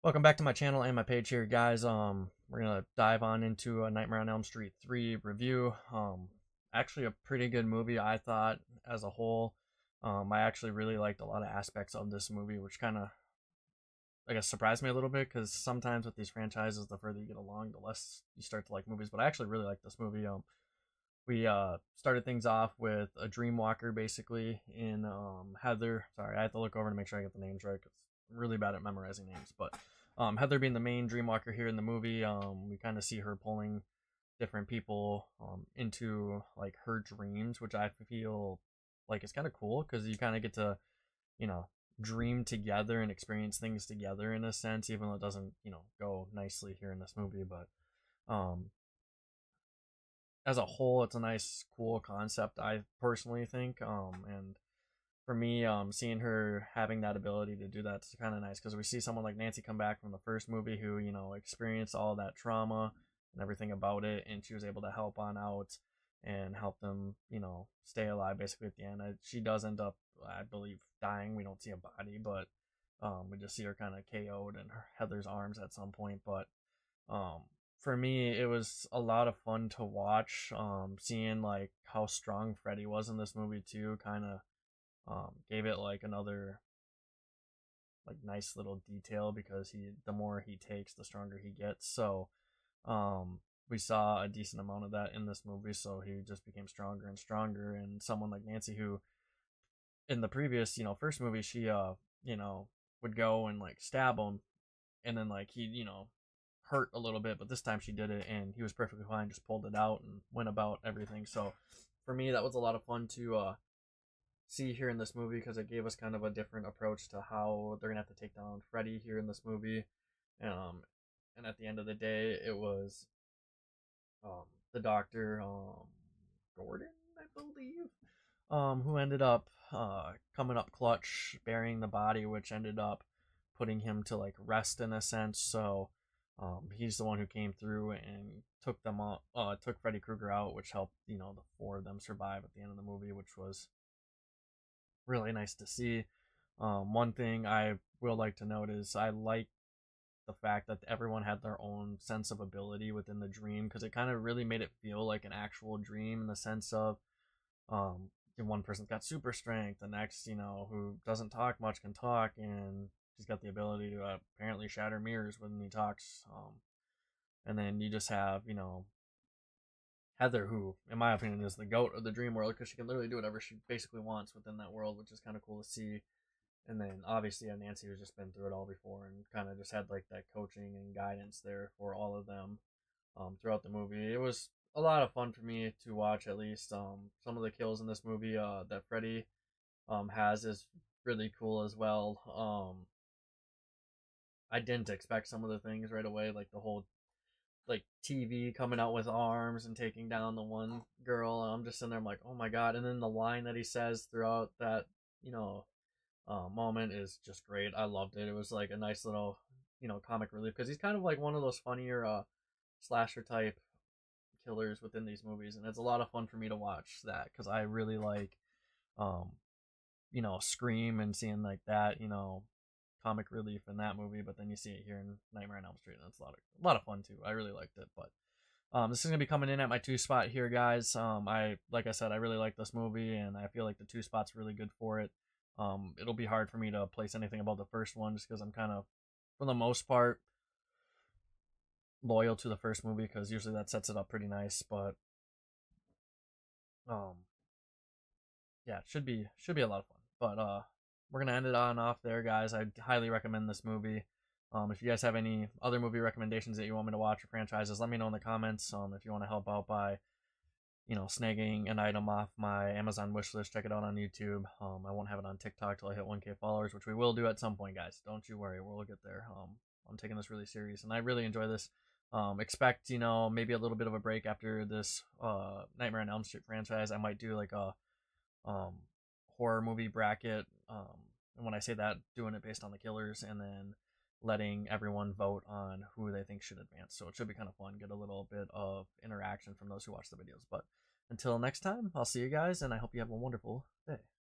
Welcome back to my channel and my page here, guys. We're gonna dive on into a Nightmare on Elm Street 3 review. Actually a pretty good movie, I thought, as a whole. I actually really liked a lot of aspects of this movie, which kind of, I guess, surprised me a little bit because sometimes with these franchises, the further you get along, the less you start to like movies. But I actually really like this movie. We started things off with a dream walker, basically, in Heather. Sorry, I have to look over to make sure I get the names right because I'm really bad at memorizing names. But Heather being the main dream walker here in the movie, we kind of see her pulling different people into like her dreams, which I feel like is kind of cool because you kind of get to, you know, dream together and experience things together in a sense, even though it doesn't, go nicely here in this movie. But um, as a whole, it's a nice, cool concept. I personally think, and for me, seeing her having that ability to do that's kind of nice because we see someone like Nancy come back from the first movie who experienced all that trauma and everything about it, and she was able to help on out and help them stay alive basically at the end. She does end up, I believe, dying. We don't see a body, but we just see her kind of KO'd in her Heather's arms at some point. But um, for me, it was a lot of fun to watch. Seeing like how strong Freddy was in this movie too, kind of gave it like another like nice little detail because the more he takes, the stronger he gets. So we saw a decent amount of that in this movie. So he just became stronger and stronger. And someone like Nancy, who in the previous first movie, she you know would go and like stab him, and then like he hurt a little bit, but this time she did it and he was perfectly fine, just pulled it out and went about everything. So for me, that was a lot of fun to see here in this movie because it gave us kind of a different approach to how they're gonna have to take down Freddy here in this movie. Um, and at the end of the day, it was the doctor, Gordon, I believe, who ended up coming up clutch, burying the body, which ended up putting him to like rest in a sense. So he's the one who came through and took Freddy Krueger out, which helped the four of them survive at the end of the movie, which was really nice to see. One thing I will like to note is I like the fact that everyone had their own sense of ability within the dream because it kind of really made it feel like an actual dream in the sense of um, one person's got super strength, the next, who doesn't talk much can talk, and he's got the ability to apparently shatter mirrors when he talks. And then you just have, Heather, who, in my opinion, is the goat of the dream world because she can literally do whatever she basically wants within that world, which is kind of cool to see. And then obviously you have Nancy, who's just been through it all before and kind of just had like that coaching and guidance there for all of them throughout the movie. It was a lot of fun for me to watch. At least some of the kills in this movie that Freddy has is really cool as well. I didn't expect some of the things right away, like the whole like TV coming out with arms and taking down the one girl. And I'm just sitting there, I'm like, oh my god! And then the line that he says throughout that, you know, moment is just great. I loved it. It was like a nice little, comic relief because he's kind of like one of those funnier slasher type killers within these movies, and it's a lot of fun for me to watch that because I really like, um, Scream and seeing like that, comic relief in that movie. But then you see it here in Nightmare on Elm Street, and it's a lot of fun too. I really liked it, but. This is gonna be coming in at my two spot here, guys. I like I said, I really like this movie, and I feel like the two spot's really good for it. It'll be hard for me to place anything about the first one just because I'm kind of, for the most part, loyal to the first movie because usually that sets it up pretty nice. But um, yeah, it should be a lot of fun. But we're gonna end it on off there, guys. I highly recommend this movie. If you guys have any other movie recommendations that you want me to watch or franchises, let me know in the comments. If you want to help out by snagging an item off my Amazon wish list, check it out on YouTube. I won't have it on TikTok till I hit 1K followers, which we will do at some point, guys. Don't you worry, we'll get there. I'm taking this really serious, and I really enjoy this. Expect maybe a little bit of a break after this Nightmare on Elm Street franchise. I might do like a um, horror movie bracket, and when I say that, doing it based on the killers, and then letting everyone vote on who they think should advance. So it should be kind of fun, get a little bit of interaction from those who watch the videos. But until next time, I'll see you guys, and I hope you have a wonderful day.